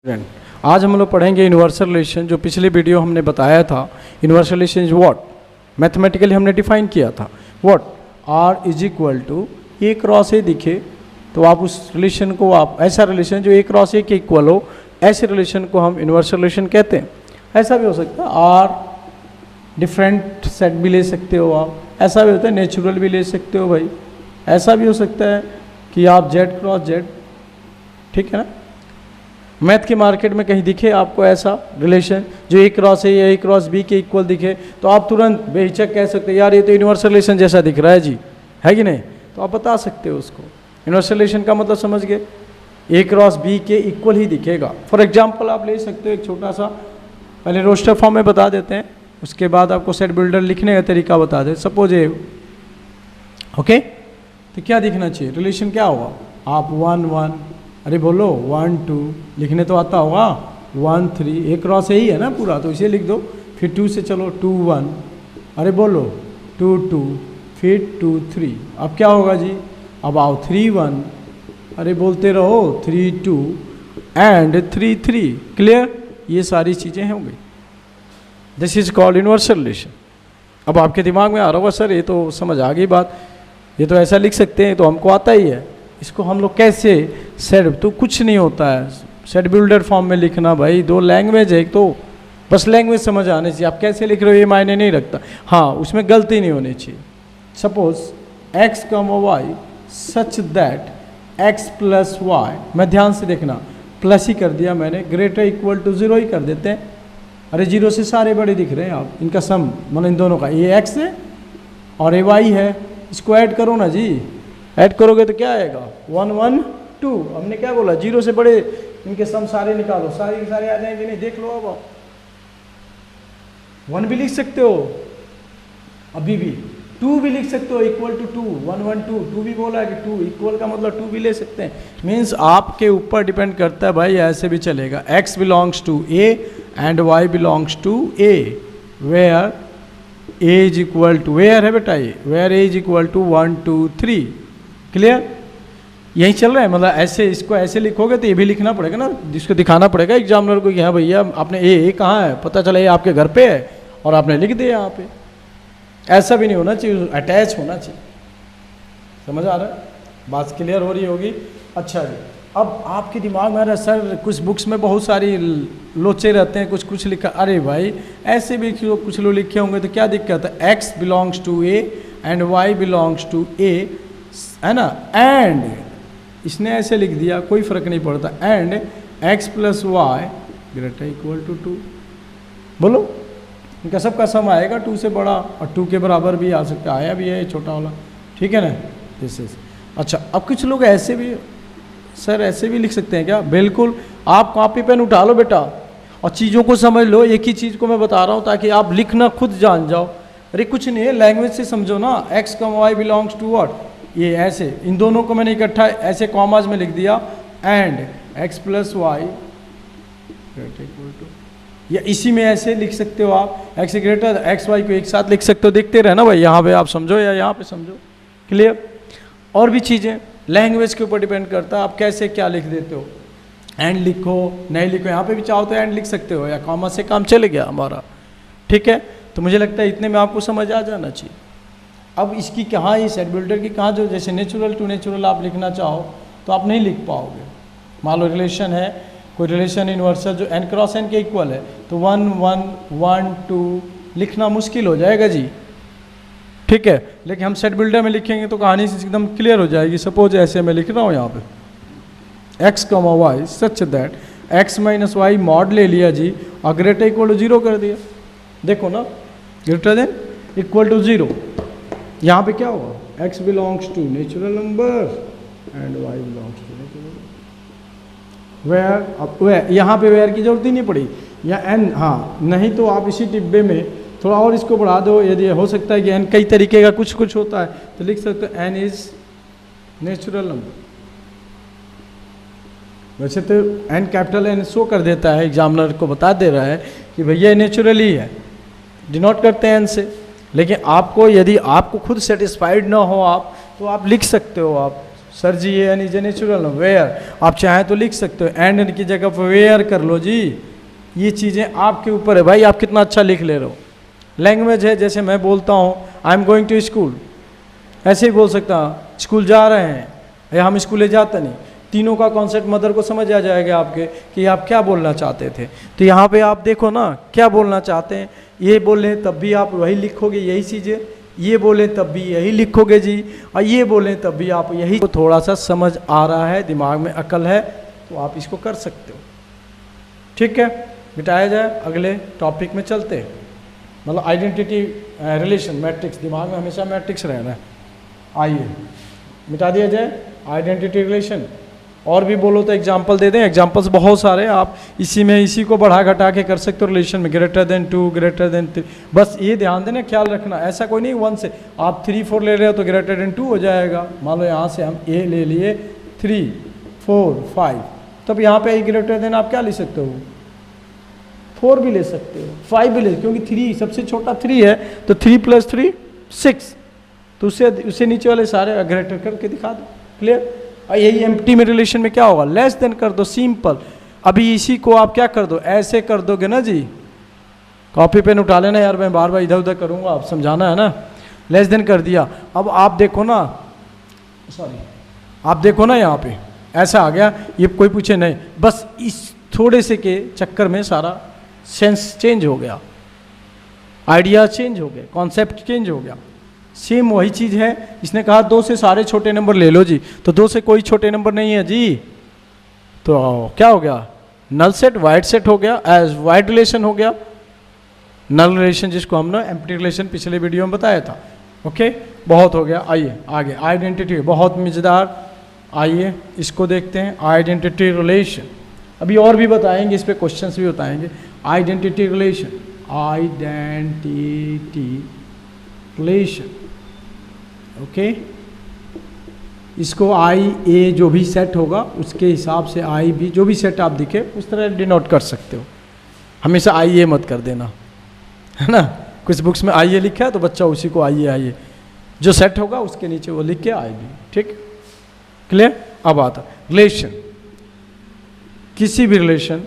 Student, आज हम लोग पढ़ेंगे यूनिवर्सल रिलेशन। जो पिछले वीडियो हमने बताया था, universal relation is what, mathematically हमने डिफाइन किया था what R is equal to A cross A दिखे तो आप उस रिलेशन को, आप ऐसा रिलेशन जो ए क्रॉस ए के इक्वल हो, ऐसे रिलेशन को हम यूनिवर्सल रिलेशन कहते हैं। ऐसा भी हो सकता है आर डिफरेंट सेट भी ले सकते हो आप, ऐसा भी होता है नेचुरल भी ले सकते हो भाई, ऐसा भी हो सकता है कि आप जेड क्रॉस जेड, ठीक है ना। मैथ के मार्केट में कहीं दिखे आपको ऐसा रिलेशन जो ए क्रॉस ए या ए क्रॉस बी के इक्वल दिखे तो आप तुरंत बेहिचक कह सकते हैं यार ये तो यूनिवर्सल रिलेशन जैसा दिख रहा है जी, है कि नहीं, तो आप बता सकते हो उसको। यूनिवर्सल रिलेशन का मतलब समझ गए, ए क्रॉस बी के इक्वल ही दिखेगा। फॉर एग्जाम्पल आप ले सकते हो एक छोटा सा, पहले रोस्टर फॉर्म में बता देते हैं, उसके बाद आपको सेट बिल्डर लिखने का तरीका बता दें। सपोज ए ओके, तो क्या दिखना चाहिए, रिलेशन क्या होगा, आप 1 1, अरे बोलो 1 2 लिखने तो आता होगा, 1 3, ए क्रॉस यही है ना पूरा, तो इसे लिख दो। फिर 2 से चलो 2 1, अरे बोलो 2 2, फिर 2 3, अब क्या होगा जी, अब आओ 3 1, अरे बोलते रहो 3 2 एंड 3 3, क्लियर, ये सारी चीज़ें हो गई। This is called universal relation. अब आपके दिमाग में आ रहा होगा सर ये तो समझ आ गई बात, ये तो ऐसा लिख सकते हैं, तो हमको आता ही है, इसको हम लोग कैसे सेट, तो कुछ नहीं होता है सेट बिल्डर फॉर्म में लिखना भाई, दो लैंग्वेज है, एक तो बस लैंग्वेज समझ आने चाहिए, आप कैसे लिख रहे हो ये मायने नहीं रखता, हाँ उसमें गलती नहीं होनी चाहिए। Suppose x comma y such that x plus y, मैं ध्यान से देखना प्लस ही कर दिया मैंने, ग्रेटर इक्वल टू 0 ही कर देते हैं। अरे 0 से सारे बड़े दिख रहे हैं आप, इनका सम मतलब इन दोनों का, ये x है और ये y है, इसको ऐड करो ना जी, ऐड करोगे तो क्या आएगा 1 1 2, हमने क्या बोला 0 से बड़े इनके सम सारे निकालो, सारे के सारे आ जाएंगे, नहीं देख लो। अब 1 भी लिख सकते हो, अभी भी 2 भी लिख सकते हो, इक्वल टू 2, 1 1 2, 2 भी बोला है कि 2 इक्वल का मतलब 2 भी ले सकते हैं। मीन्स आपके ऊपर डिपेंड करता है भाई, ऐसे भी चलेगा, x belongs to a and y belongs to a, where a is equal to, where है बेटा ये, where a is equal to 1 2 3, clear, यही चल रहा है। मतलब ऐसे इसको ऐसे लिखोगे तो ये भी लिखना पड़ेगा ना, जिसको दिखाना पड़ेगा एग्जामिनर को कि हाँ भैया आपने ए कहाँ है, पता चला ये आपके घर पे है और आपने लिख दिया यहाँ पे। ऐसा भी नहीं होना चाहिए, अटैच होना चाहिए। समझ आ रहा है, बात क्लियर हो रही होगी। अच्छा जी, अब आपके दिमाग में आ रहा है सर कुछ बुक्स में बहुत सारी लोचे रहते हैं, कुछ कुछ लिखा, अरे भाई ऐसे भी कुछ लोग लिखे होंगे तो क्या दिक्कत है, x belongs to a and y belongs to a, है ना, एंड इसने ऐसे लिख दिया, कोई फर्क नहीं पड़ता, and x plus y greater equal to 2, बोलो इनका सबका सम आएगा 2 से बड़ा और 2 के बराबर भी आ सकता है, आया भी है छोटा वाला, ठीक है ना, दिस इज। अच्छा, अब कुछ लोग ऐसे भी, सर ऐसे भी लिख सकते हैं क्या, बिल्कुल, आप कॉपी पेन उठा लो बेटा और चीज़ों को समझ लो, एक ही चीज़ को मैं बता रहा हूँ ताकि आप लिखना खुद जान जाओ। अरे कुछ नहीं है, लैंग्वेज से समझो ना, x comma y belongs to what, ये ऐसे इन दोनों को मैंने इकट्ठा ऐसे कॉमाज में लिख दिया, and x plus y equal to, या इसी में ऐसे लिख सकते हो आप, x ग्रेटर x y को एक साथ लिख सकते हो, देखते रहना भाई, यहाँ पे आप समझो या यहाँ पे समझो, क्लियर। और भी चीज़ें लैंग्वेज के ऊपर डिपेंड करता है, आप कैसे क्या लिख देते हो, एंड लिखो नहीं लिखो, यहाँ पे भी चाहो तो एंड लिख सकते हो, या कॉमा से काम चले गया हमारा, ठीक है। तो मुझे लगता है इतने में आपको समझ आ जाना चाहिए। अब इसकी कहाँ, ये सेट बिल्डर की कहाँ, जो जैसे नेचुरल टू नेचुरल आप लिखना चाहो तो आप नहीं लिख पाओगे। मान लो रिलेशन है, कोई रिलेशन यूनिवर्सल जो n क्रॉस n के इक्वल है, तो 1 1 1 2 लिखना मुश्किल हो जाएगा जी, ठीक है। लेकिन हम सेट बिल्डर में लिखेंगे तो कहानी एकदम क्लियर हो जाएगी। सपोज ऐसे मैं लिख रहा हूँ यहाँ पे x comma y such that x minus y mod ले लिया जी, और ग्रेटर इक्वल टू 0 कर दिया, देखो ना, ग्रेटर देन इक्वल टू 0, यहाँ पे क्या होगा, x belongs to natural number and y belongs to natural, where, अब वेयर, यहाँ पे वेयर की जरूरत ही नहीं पड़ी, या n, हाँ नहीं तो आप इसी डिब्बे में थोड़ा और इसको बढ़ा दो, यदि हो सकता है कि n कई तरीके का कुछ कुछ होता है तो लिख सकते हो n इज नेचुरल नंबर। वैसे तो n कैपिटल N शो कर देता है, एग्जामिनर को बता दे रहा है कि भैया नेचुरल ही है, डिनोट करते हैं n से, लेकिन आपको यदि आपको खुद सेटिस्फाइड ना हो आप तो आप लिख सकते हो, आप सर जी ये N is a natural noun, where आप चाहें तो लिख सकते हो, एंड की जगह पर वेयर कर लो जी। ये चीज़ें आपके ऊपर है भाई, आप कितना अच्छा लिख ले रहे हो। लैंग्वेज है, जैसे मैं बोलता हूँ I am going to school, ऐसे ही बोल सकता हूँ स्कूल जा रहे हैं, या हम स्कूले जाते नहीं। तीनों का कॉन्सेप्ट मदर को समझ आ जाएगा आपके कि आप क्या बोलना चाहते थे। तो यहाँ पे आप देखो ना क्या बोलना चाहते हैं, ये बोले तब भी आप वही लिखोगे, यही चीज़ें, ये बोले तब भी यही लिखोगे जी, और ये बोले तब भी आप यही। तो थोड़ा सा समझ आ रहा है, दिमाग में अकल है, तो आप इसको कर सकते हो। ठीक है, मिटाया जाए, अगले टॉपिक में चलते हैं। मतलब आइडेंटिटी रिलेशन मैट्रिक्स, दिमाग में हमेशा मैट्रिक्स रहना है। आइए मिटा दिया जाए आइडेंटिटी रिलेशन। और भी बोलो तो एग्जाम्पल दे दें, एग्जाम्पल्स बहुत सारे, आप इसी में इसी को बढ़ा घटा के कर सकते हो रिलेशन में। ग्रेटर देन 2, ग्रेटर देन 3, बस ये ध्यान देना, ख्याल रखना, ऐसा कोई नहीं 1 से आप 3, 4 ले रहे हो तो ग्रेटर देन 2 हो जाएगा। मान लो यहाँ से हम ए ले लिए 3, 4, 5, तब यहाँ पे ग्रेटर देन आप क्या ले सकते हो, 4 भी ले सकते हो, 5 भी ले, क्योंकि 3 सबसे छोटा 3 है, तो 3 + 3 6, तो उससे नीचे वाले सारे ग्रेटर करके दिखा दो। क्लियर। और यही एम्प्टी में रिलेशन में क्या होगा, लेस देन कर दो, सिंपल। अभी इसी को आप क्या कर दो, ऐसे कर दोगे ना जी, कॉपी पेन उठा लेना यार, मैं बार बार इधर उधर करूँगा, आप समझाना है ना। लेस देन कर दिया, अब आप देखो ना, सॉरी आप देखो ना यहाँ पे ऐसा आ गया, ये कोई पूछे नहीं, बस इस थोड़े से के चक्कर में सारा सेंस चेंज हो गया, आइडिया चेंज हो गया, कॉन्सेप्ट चेंज हो गया। सेम वही चीज़ है, इसने कहा 2 से सारे छोटे नंबर ले लो जी, तो 2 से कोई छोटे नंबर नहीं है जी, तो क्या हो गया, नल सेट वाइड सेट हो गया, एज वाइड रिलेशन हो गया, नल रिलेशन जिसको हमने एम्प्टी रिलेशन पिछले वीडियो में बताया था। ओके, बहुत हो गया। आइए आगे, आइडेंटिटी बहुत मज़ेदार, आइए इसको देखते हैं, आइडेंटिटी रिलेशन। अभी और भी बताएंगे, इस पर क्वेश्चंस भी बताएंगे। Identity relation, identity relation, okay. इसको आई ए जो भी सेट होगा उसके हिसाब से आई बी जो भी सेट आप दिखे उस तरह डिनोट कर सकते हो। हमेशा आई ए मत कर देना, है ना। कुछ बुक्स में आई ए लिखा है तो बच्चा उसी को आई ए जो सेट होगा उसके नीचे वो लिख के आई बी। ठीक, क्लियर। अब आता रिलेशन, किसी भी रिलेशन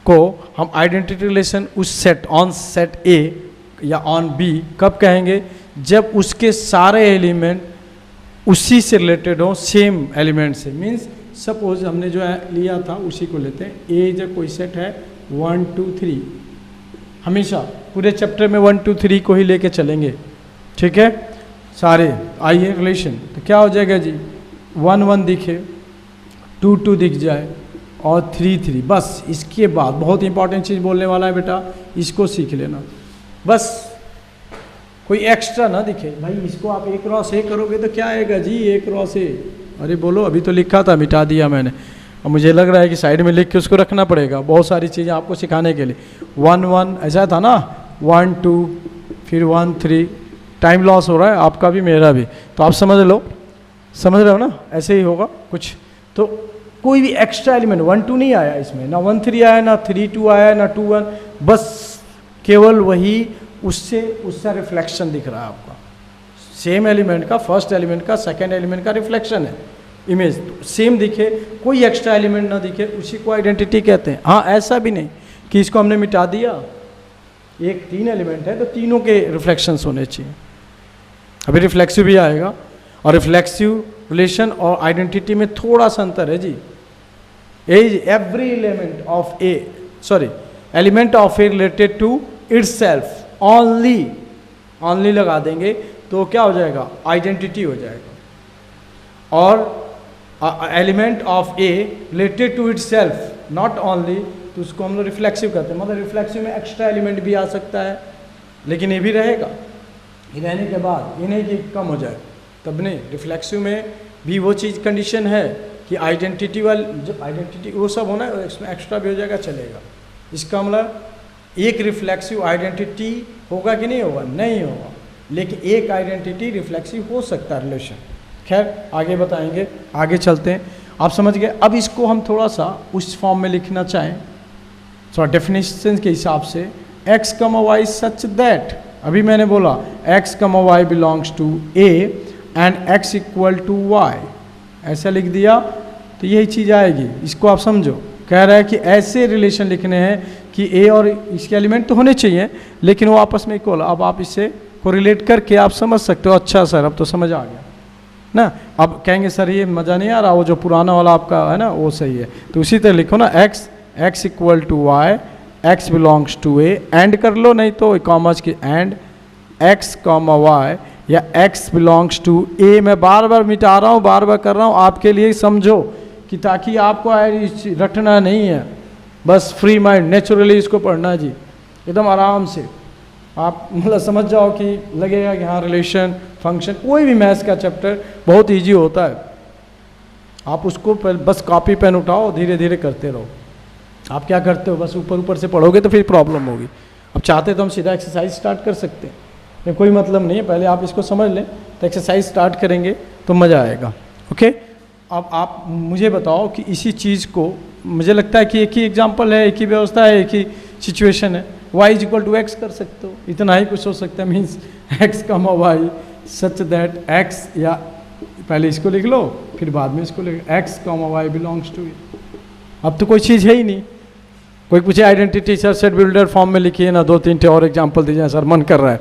को हम आइडेंटिटी रिलेशन उस सेट ऑन सेट ए या ऑन बी कब कहेंगे, जब उसके सारे एलिमेंट उसी से रिलेटेड हो, सेम एलिमेंट से। मीन्स सपोज हमने जो है लिया था उसी को लेते हैं। ए जब कोई सेट है 1 2 3, हमेशा पूरे चैप्टर में 1 2 3 को ही लेके चलेंगे, ठीक है सारे। आइए रिलेशन, तो क्या हो जाएगा जी, 1 1 दिखे, 2 2 दिख जाए और 3 3। बस इसके बाद बहुत इंपॉर्टेंट चीज़ बोलने वाला है बेटा, इसको सीख लेना। बस कोई एक्स्ट्रा ना दिखे भाई, इसको आप ए क्रॉस ए करोगे तो क्या आएगा जी, ए क्रॉस ए। अरे बोलो, अभी तो लिखा था, मिटा दिया मैंने, और मुझे लग रहा है कि साइड में लिख के उसको रखना पड़ेगा, बहुत सारी चीज़ें आपको सिखाने के लिए। 1 1 ऐसा था ना, 1 2 फिर 1 3, टाइम लॉस हो रहा है आपका भी मेरा भी, तो आप समझ लो, समझ रहे हो ना, ऐसे ही होगा कुछ। तो कोई भी एक्स्ट्रा एलिमेंट 1 2 नहीं आया इसमें, ना 1 3 आया, ना 3 2 आया, ना 2 1, बस केवल वही उससे उसका रिफ्लेक्शन दिख रहा है आपका। सेम एलिमेंट का, फर्स्ट एलिमेंट का सेकंड एलिमेंट का रिफ्लेक्शन है, इमेज सेम दिखे, कोई एक्स्ट्रा एलिमेंट ना दिखे, उसी को आइडेंटिटी कहते हैं। हाँ, ऐसा भी नहीं कि इसको हमने मिटा दिया, एक 3 एलिमेंट है तो तीनों के रिफ्लेक्शंस होने चाहिए। अभी रिफ्लेक्सिव भी आएगा, और रिफ्लेक्सिव रिलेशन और आइडेंटिटी में थोड़ा सा अंतर है जी। Every element of A, sorry element of A related to itself, only, only लगा देंगे तो क्या हो जाएगा, आइडेंटिटी हो जाएगा। और element of A related to itself, not only, तो उसको हम लोग रिफ्लेक्सिव करते हैं। मतलब रिफ्लेक्सिव में एक्स्ट्रा एलिमेंट भी आ सकता है, लेकिन ये भी रहेगा, ये रहने के बाद ये नहीं कि कम हो जाए, तब नहीं। रिफ्लेक्सिव में भी वो चीज़ कंडीशन है कि आइडेंटिटी वाली, जब आइडेंटिटी वो सब होना है, इसमें एक्स्ट्रा भी हो जाएगा, चलेगा। इसका मतलब एक रिफ्लेक्सिव आइडेंटिटी होगा कि नहीं होगा, नहीं होगा, लेकिन एक आइडेंटिटी रिफ्लेक्सिव हो सकता है रिलेशन। खैर आगे बताएंगे, आगे चलते हैं, आप समझ गए। अब इसको हम थोड़ा सा उस फॉर्म में लिखना चाहें, थोड़ा डेफिनेशन के हिसाब से, x, y सच दैट, अभी मैंने बोला x, y belongs to a and x equal to y, ऐसा लिख दिया तो यही चीज़ आएगी, इसको आप समझो। कह रहा है कि ऐसे रिलेशन लिखने हैं कि ए और इसके एलिमेंट तो होने चाहिए लेकिन वो आपस में इक्वल। अब आप इससे कोरिलेट करके आप समझ सकते हो, अच्छा सर अब तो समझ आ गया ना। अब कहेंगे सर ये मज़ा नहीं आ रहा, वो जो पुराना वाला आपका है ना वो सही है, तो उसी तरह लिखो ना, x equal to y, x belongs to A, and कर लो, नहीं तो कॉमर्स की एंड x कॉमा वाई या x बिलोंग्स टू ए। मैं बार बार मिटा रहा हूँ, बार बार कर रहा हूँ आपके लिए, समझो कि ताकि आपको रटना नहीं है, बस फ्री माइंड नेचुरली इसको पढ़ना जी, एकदम आराम से आप मतलब समझ जाओ कि लगेगा कि हाँ रिलेशन फंक्शन, कोई भी मैथ्स का चैप्टर बहुत इजी होता है। आप उसको बस कॉपी पेन उठाओ, धीरे धीरे करते रहो। आप क्या करते हो, बस ऊपर ऊपर से पढ़ोगे तो फिर प्रॉब्लम होगी। अब चाहते तो हम सीधा एक्सरसाइज स्टार्ट कर सकते हैं, ये कोई मतलब नहीं है, पहले आप इसको समझ लें तो एक्सरसाइज स्टार्ट करेंगे तो मज़ा आएगा। ओके, अब आप मुझे बताओ कि इसी चीज़ को, मुझे लगता है कि एक ही एग्जाम्पल है, एक ही व्यवस्था है, एक ही सिचुएशन है, y is equal to x कर सकते हो, इतना ही कुछ हो सकता है। Means x comma y such that x, या पहले इसको लिख लो फिर बाद में इसको लिख, x comma Y belongs to ए। अब तो कोई चीज़ है ही नहीं। कोई पूछे identity sir set builder form में लिखिए ना, 2-3 और एग्जाम्पल दीजिए सर, मन कर रहा है,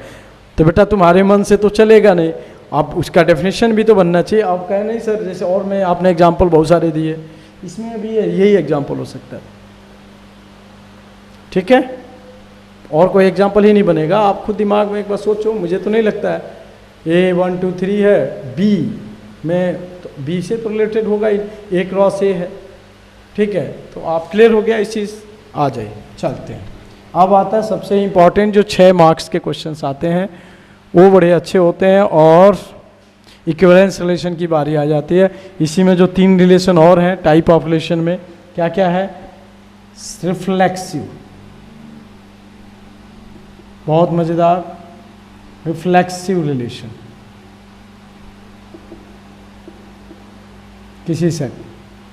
तो बेटा तुम्हारे मन से तो चलेगा नहीं, आप उसका डेफिनेशन भी तो बनना चाहिए। आप कहें नहीं सर जैसे और में आपने एग्जाम्पल बहुत सारे दिए, इसमें भी यही एग्जाम्पल हो सकता है, ठीक है, और कोई एग्जाम्पल ही नहीं बनेगा। आप खुद दिमाग में एक बार सोचो, मुझे तो नहीं लगता है A 1 2 3 है, B में तो B से तो रिलेटेड होगा ही, A क्रॉस A है, ठीक है, तो आप क्लियर हो गया इस चीज़, आ जाइए चलते हैं। अब आता है सबसे इम्पॉर्टेंट, जो 6 मार्क्स के क्वेश्चंस आते हैं वो बड़े अच्छे होते हैं, और इक्विवेलेंस रिलेशन की बारी आ जाती है। इसी में जो 3 रिलेशन और हैं टाइप ऑफ रिलेशन में, क्या क्या है, रिफ्लेक्सिव, बहुत मज़ेदार, रिफ्लेक्सिव रिलेशन किसी सेट।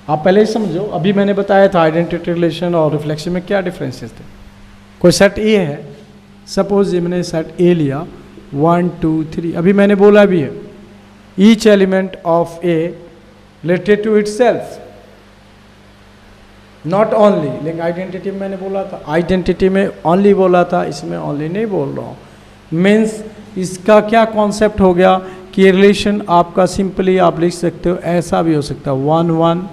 आप पहले ही समझो, अभी मैंने बताया था आइडेंटिटी रिलेशन और रिफ्लेक्सिव में क्या डिफरेंसेस थे। कोई सेट ए है, सपोज ये मैंने सेट ए लिया 1 2 3, अभी मैंने बोला भी है each element of A related to itself, not only, लेकिन आइडेंटिटी में मैंने बोला था, आइडेंटिटी में ओनली बोला था, इसमें ओनली नहीं बोल रहा हूँ। मीन्स इसका क्या कॉन्सेप्ट हो गया कि रिलेशन आपका सिंपली आप लिख सकते हो, ऐसा भी हो सकता है 1 1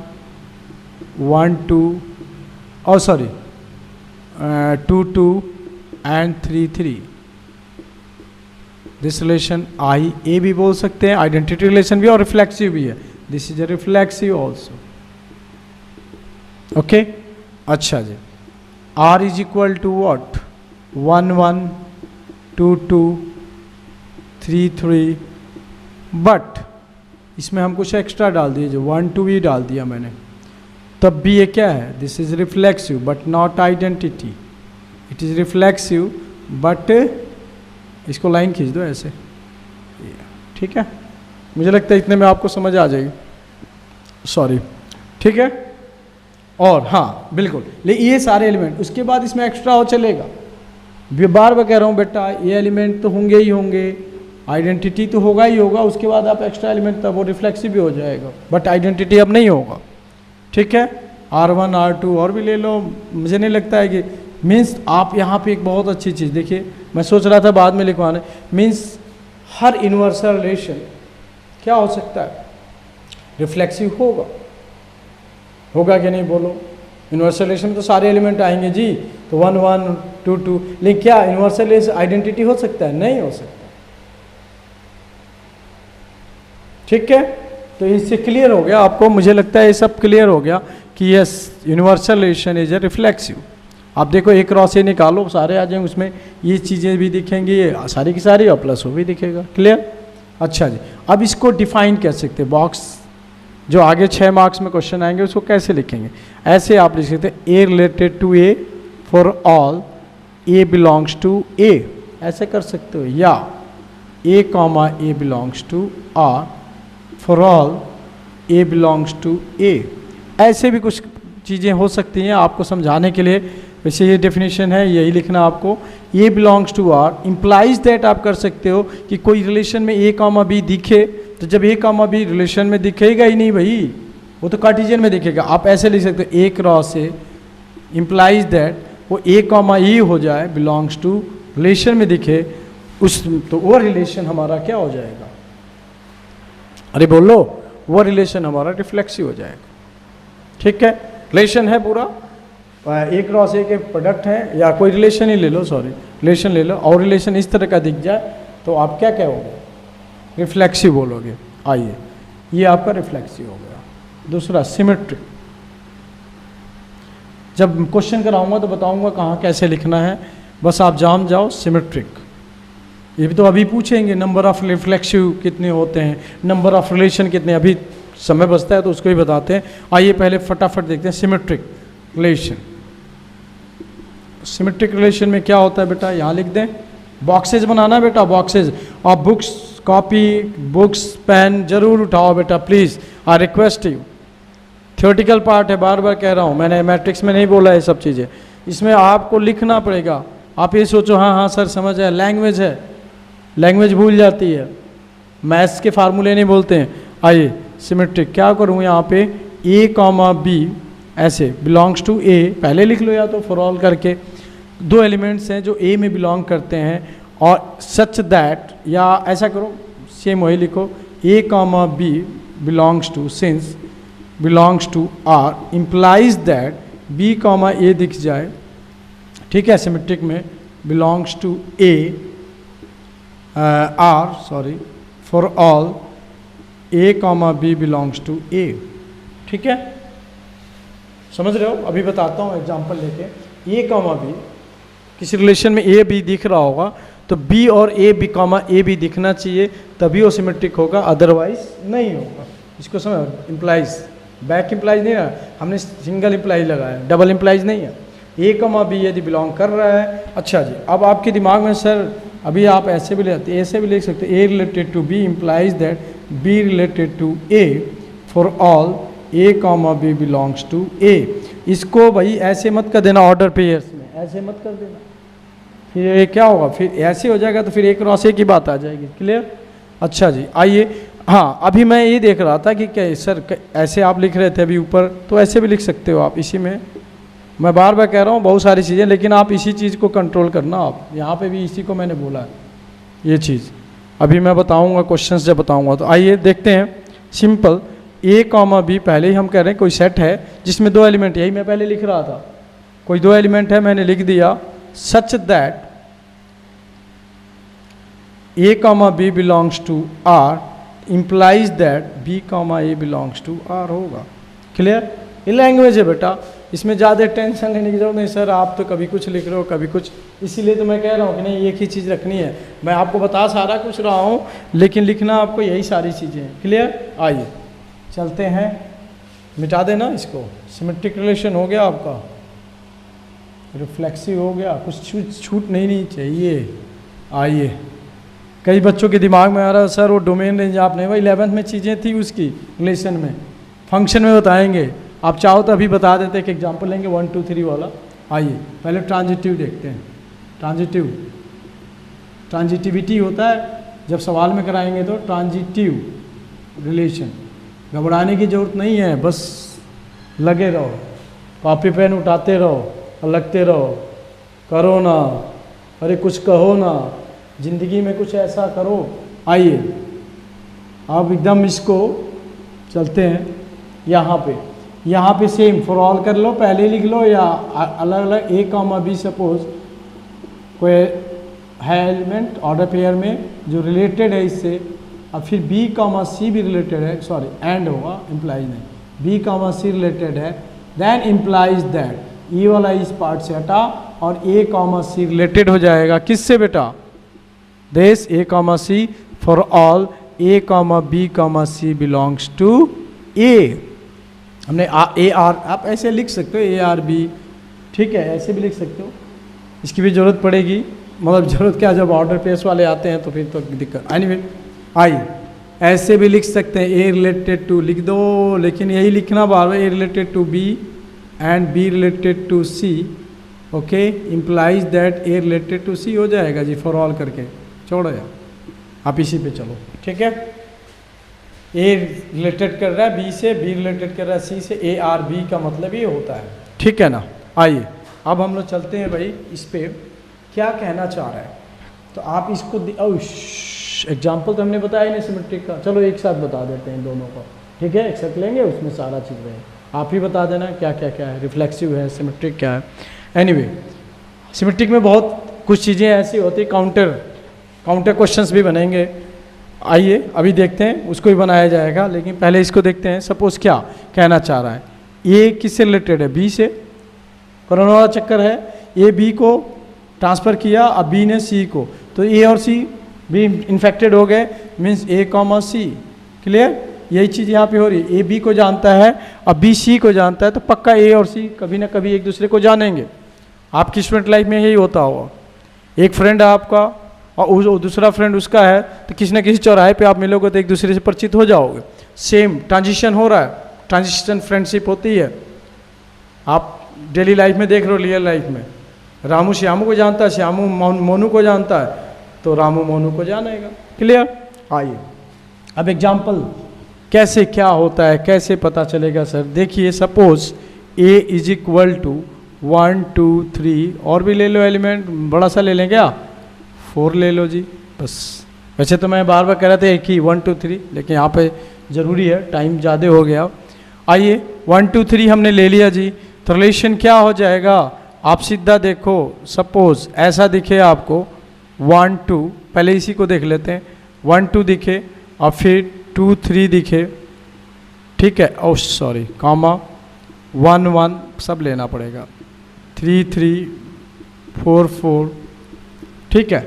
1 2 और sorry 2 2 and 3 3। This relation I A भी बोल सकते हैं, आइडेंटिटी रिलेशन भी और रिफ्लेक्सिव भी है, this is a reflexive also. Okay, अच्छा जी, R is equal to what, 1 1 2 2 3 3, but इसमें हम कुछ एक्स्ट्रा डाल दिए, जो 1 2 भी डाल दिया मैंने, तब भी ये क्या है, this is reflexive but not identity, it is reflexive but, इसको लाइन खींच दो ऐसे, ठीक है, मुझे लगता है इतने में आपको समझ आ जाएगी, सॉरी, ठीक है। और हाँ बिल्कुल, लेकिन ये सारे एलिमेंट, उसके बाद इसमें एक्स्ट्रा हो चलेगा, बार बार कह रहा हूँ बेटा, ये एलिमेंट तो होंगे ही होंगे, आइडेंटिटी तो होगा ही होगा, उसके बाद आप एक्स्ट्रा एलिमेंट तब वो रिफ्लेक्सिव भी हो जाएगा, बट आइडेंटिटी अब नहीं होगा, ठीक है। R1 R2 और भी ले लो, मुझे नहीं लगता है कि, मीन्स आप यहाँ पे एक बहुत अच्छी चीज़ देखिए, मैं सोच रहा था बाद में लिखवाने, मीन्स हर यूनिवर्सल रिलेशन क्या हो सकता है, रिफ्लेक्सिव होगा, होगा कि नहीं बोलो। यूनिवर्सल रिलेशन में तो सारे एलिमेंट आएंगे जी, तो 1 1 2 2, लेकिन क्या यूनिवर्सल आइडेंटिटी हो सकता है, नहीं हो सकता, ठीक है। तो इससे क्लियर हो गया आपको, मुझे लगता है ये सब क्लियर हो गया कि yes universal relation is a reflexive. आप देखो एक क्रॉस ए निकालो, सारे आ जाएंगे उसमें, ये चीज़ें भी दिखेंगी, ये सारी की सारी, और प्लस वो भी दिखेगा, क्लियर। अच्छा जी, अब इसको डिफाइन कर सकते हैं, बॉक्स जो आगे 6 मार्क्स में क्वेश्चन आएंगे उसको कैसे लिखेंगे, ऐसे आप लिख सकते हैं, A related to A for all A belongs to A, ऐसे कर सकते हो, या A comma A belongs to R for all A belongs to A, ऐसे भी कुछ चीज़ें हो सकती हैं आपको समझाने के लिए। वैसे ये डेफिनेशन है, यही लिखना आपको, A belongs to R implies that, आप कर सकते हो कि कोई रिलेशन में ए कॉमा बी दिखे तो जब ए कॉमा बी रिलेशन में दिखेगा ही नहीं भाई, वो तो कार्टेशियन में दिखेगा। आप ऐसे लिख सकते हो ए क्रॉस ए इम्प्लाइज दैट वो ए कॉमा ई हो जाए, बिलोंग्स टू रिलेशन में दिखे उस, तो वो रिलेशन हमारा क्या हो जाएगा, अरे बोलो, वो रिलेशन हमारा रिफ्लेक्सिव हो जाएगा। ठीक है, रिलेशन है पूरा ए क्रॉस ए के प्रोडक्ट है, या कोई रिलेशन ही ले लो, सॉरी रिलेशन ले लो, और रिलेशन इस तरह का दिख जाए तो आप क्या कहोगे, रिफ्लेक्सिव बोलोगे। आइए, ये आपका रिफ्लेक्सिव हो गया। दूसरा सिमेट्रिक, जब क्वेश्चन कराऊंगा तो बताऊंगा कहाँ कैसे लिखना है, बस आप जान जाओ। सिमेट्रिक, ये भी तो अभी पूछेंगे, नंबर ऑफ रिफ्लेक्सिव कितने होते हैं, नंबर ऑफ रिलेशन कितने, अभी समय बचता है तो उसको ही बताते हैं। आइए पहले फटाफट देखते हैं सिमेट्रिक रिलेशन। सिमेट्रिक रिलेशन में क्या होता है बेटा, यहाँ लिख दें, बॉक्सेज बनाना बेटा, बॉक्सेज, और बुक्स, कॉपी, बुक्स, पेन जरूर उठाओ बेटा please, I request you. Theoretical part है, बार बार कह रहा हूँ, मैंने मैट्रिक्स में नहीं बोला ये सब चीज़ें, इसमें आपको लिखना पड़ेगा। आप ये सोचो हाँ हाँ सर समझ है, लैंग्वेज है, लैंग्वेज भूल जाती है, मैथ्स के फार्मूले नहीं बोलते हैं। आइए सिमेट्रिक, क्या करूँ यहाँ पे, ए कॉमा बी ऐसे बिलोंग्स टू ए, पहले लिख लो या तो फॉर ऑल करके, दो एलिमेंट्स हैं जो ए में बिलोंग करते हैं, और सच दैट, या ऐसा करो सेम वही लिखो, A comma B belongs to, since belongs to R implies that B comma A दिख जाए। ठीक है, सिमेट्रिक में belongs to A R, sorry, for all A comma B belongs to A. ठीक है, समझ रहे हो? अभी बताता हूँ एग्जांपल लेके, ए कॉमा बी, किसी रिलेशन में ए बी दिख रहा होगा तो बी और A B comma A B दिखना चाहिए, तभी वो सिमेट्रिक होगा, अदरवाइज नहीं होगा। इसको समझ, इम्प्लाइज, बैक इम्प्लाइज नहीं है, हमने सिंगल इम्प्लाइज लगाया, डबल इम्प्लाइज नहीं है। ए कॉमा बी यदि बिलोंग कर रहा है, अच्छा जी, अब आपके दिमाग में सर अभी आप ऐसे भी लेते, ऐसे भी लिख सकते, A related to B implies that B related to A for all A comma B belongs to A. इसको भाई ऐसे मत कर देना, ऑर्डर पेयर्स में ऐसे मत कर देना, फिर ये क्या होगा, फिर ऐसे हो जाएगा तो फिर एक क्रॉस ए की बात आ जाएगी। क्लियर? अच्छा जी, आइए, हाँ अभी मैं ये देख रहा था कि क्या सर ऐसे आप लिख रहे थे अभी ऊपर, तो ऐसे भी लिख सकते हो आप। इसी में मैं बार बार कह रहा हूँ बहुत सारी चीज़ें, लेकिन आप इसी चीज़ को कंट्रोल करना। आप यहाँ पे भी इसी को मैंने बोला है, ये चीज़ अभी मैं बताऊँगा, क्वेश्चंस जब बताऊँगा। तो आइए देखते हैं, सिंपल, ए कॉमा बी, पहले ही हम कह रहे हैं कोई सेट है जिसमें दो एलिमेंट, यही मैं पहले लिख रहा था, कोई दो एलिमेंट है, मैंने लिख दिया such that A comma B belongs to R implies that B comma A belongs to R होगा। क्लियर? ये लैंग्वेज है बेटा, इसमें ज़्यादा टेंशन लेने की जरूरत नहीं। सर आप तो कभी कुछ लिख रहे हो कभी कुछ, इसीलिए तो मैं कह रहा हूँ कि नहीं एक ही चीज़ रखनी है। मैं आपको बता सारा कुछ रहा हूँ, लेकिन लिखना आपको यही सारी चीज़ें हैं। क्लियर? आइए चलते हैं, मिटा देना इसको। सिमेट्रिक रिलेशन हो गया आपका, रिफ्लेक्सिव हो गया, कुछ छूट नहीं चाहिए। आइए, कई बच्चों के दिमाग में आ रहा है सर वो डोमेन रेंज आप नहीं, भाई 11th में चीज़ें थी उसकी रिलेशन में, फंक्शन में बताएंगे। आप चाहो तो अभी बता देते, एक एग्जांपल लेंगे 1 2 3 वाला। आइए पहले ट्रांजिटिव देखते हैं। ट्रांजिटिविटी होता है जब सवाल में कराएंगे तो ट्रांजिटिव रिलेशन, घबराने की ज़रूरत नहीं है, बस लगे रहो, कॉपी पेन उठाते रहो और लगते रहो, करो ना, अरे कुछ कहो ना, ज़िंदगी में कुछ ऐसा करो। आइए आप एकदम इसको चलते हैं, यहाँ पे सेम फॉर ऑल कर लो, पहले लिख लो, या अलग अलग ए कॉमा बी सपोज कोई है एलिमेंट ऑर्डर पेयर में जो रिलेटेड है इससे, अब फिर बी कॉमा सी भी रिलेटेड है, सॉरी एंड होगा, इम्प्लाइज नहीं, बी कॉमा सी रिलेटेड है, देन इम्प्लाइज दैट ई वाला इस पार्ट से हटा और ए कॉमा सी रिलेटेड हो जाएगा किससे बेटा, this A comma C for all A comma B comma C belongs to A. हमने ए आर, आप ऐसे लिख सकते हो ए आर बी, ठीक है, ऐसे भी लिख सकते हो, इसकी भी ज़रूरत पड़ेगी, मतलब ज़रूरत क्या, जब ऑर्डर पेस वाले आते हैं तो फिर तो दिक्कत। एनीवे आइए ऐसे भी लिख सकते हैं, ए रिलेटेड टू लिख दो, लेकिन यही लिखना बार बार, A related to B and B related to C, okay, implies that A related to C हो जाएगा जी, फॉर ऑल करके छोड़ो यार, आप इसी पे चलो, ठीक है। ए रिलेटेड कर रहा है बी से, बी रिलेटेड कर रहा है सी से, ए आर बी का मतलब ये होता है। ठीक है ना। आइए अब हम लोग चलते हैं भाई इस पे क्या कहना चाह रहा है। तो आप इसको एग्जाम्पल तो हमने बताया नहीं सिमेट्रिक का, चलो एक साथ बता देते हैं दोनों को। ठीक है, एक साथ लेंगे, उसमें सारा चीज़ रहे, आप ही बता देना क्या क्या क्या है, रिफ्लेक्सिव है, सिमेट्रिक क्या है। एनीवे सिमेट्रिक में बहुत कुछ चीज़ें ऐसी होती है, काउंटर क्वेश्चंस भी बनेंगे। आइए अभी देखते हैं, उसको भी बनाया जाएगा, लेकिन पहले इसको देखते हैं। सपोज क्या कहना चाह रहा है, ए किससे रिलेटेड है, बी से। कोरोना वाला चक्कर है, ए बी को ट्रांसफ़र किया, अब बी ने सी को, तो ए और सी भी इन्फेक्टेड हो गए, मीन्स ए कॉमा सी। क्लियर, यही चीज़ यहाँ पे हो रही है। ए बी को जानता है, अब बी सी को जानता है, तो पक्का ए और सी कभी ना कभी एक दूसरे को जानेंगे। आपकी स्टूडेंट लाइफ में यही होता होगा, एक फ्रेंड है आपका और दूसरा फ्रेंड उसका है, तो किसी न किसी चौराहे पे आप मिलोगे तो एक दूसरे से परिचित हो जाओगे। सेम ट्रांजिशन हो रहा है, ट्रांजिशन फ्रेंडशिप होती है। आप डेली लाइफ में देख रहे हो, रियल लाइफ में रामू श्यामू को जानता है, श्यामू मोनू को जानता है, तो रामू मोनू को जानेगा। क्लियर। आइए अब एग्जाम्पल कैसे क्या होता है, कैसे पता चलेगा सर। देखिए suppose A is equal to 1 2 3, और भी ले लो एलिमेंट, बड़ा सा ले लें क्या, 4 ले लो जी बस। वैसे तो मैं बार बार कह रहा था एक ही 1 2 3, लेकिन यहाँ पे ज़रूरी है, टाइम ज़्यादा हो गया। आइए 1 2 3 हमने ले लिया जी, तो रिलेशन क्या हो जाएगा, आप सीधा देखो। सपोज ऐसा दिखे आपको 1 2, पहले इसी को देख लेते हैं, 1 2 दिखे और फिर 2 3 दिखे। ठीक है, ओ सॉरी कॉमा 1 1 सब लेना पड़ेगा, 3 3 4 4। ठीक है,